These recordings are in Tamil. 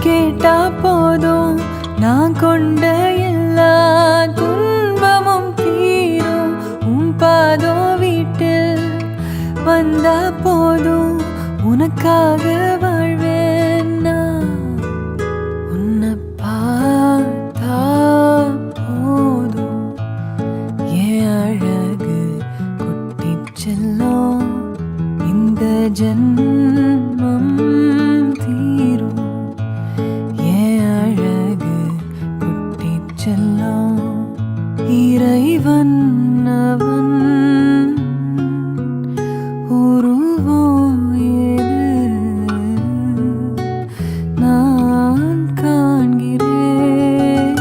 கேட்டா போதும் நான் கொண்ட எல்லா துன்பமும் தீரும். உன் பாதோ வீட்டில் வந்தா போதும் உனக்காக வாழ்வேன் நான். உன்னை பார்த்தா போதும் என் அழகு குட்டிச் செல்லும். இந்த ஜென்மம் தீரும். இறைவன் அவன் உருவம் ஏது நான் காண்கிறேன்.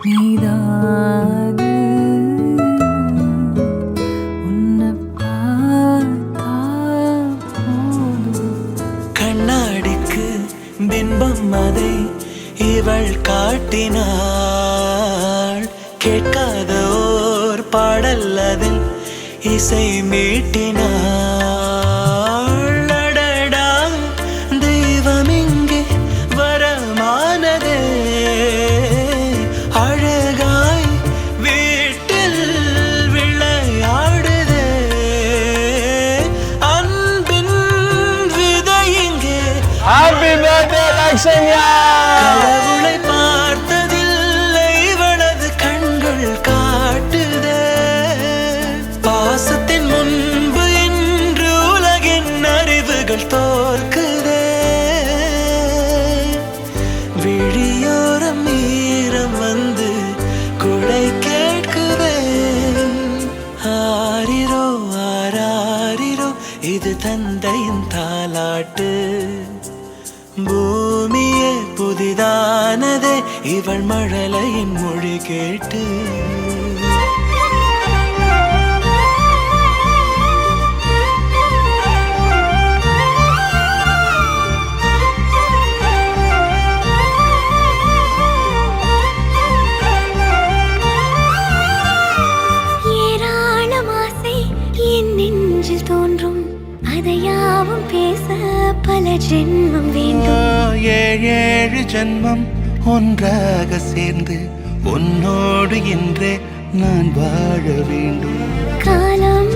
நீதாது உன்னை பார்த்தா போதும். கண்ணாடிக்கு பிம்பம் அதை இவள் காட்டினாள். கேட்காத ஓர் பாடல் அதில் இசை மீட்டினாள். அடடா தெய்வம் இங்கே வரமானதே. அழகாய் வீட்டில் விளையாடுதே. அன்பின் விதை இங்கே. Happy birthday, Lakshanya! கடவுளை பார்த்ததில்லை இவளது கண்கள் காட்டுதே. பாசத்தின் முன்பு இன்று உலகின் அறிவுகள் தோற்குதே. விழியோரம் ஈரம் வந்து குடை கேட்குதே. ஆரிரோ ஆராரிரோ இது தந்தையின் தாலாட்டு. பூமியே புதிதானதே இவள் மழலையின் மொழி கேட்டு. ஏராளம் ஆசை என் நெஞ்சில் தோன்றும். அதையாவும் பேச பல ஜென்மம் வேண்டும். ஏழு ஜென்மம் ஒன்றாக சேர்ந்து உன்னோடு இன்றே நான் வாழ வேண்டும். காலம்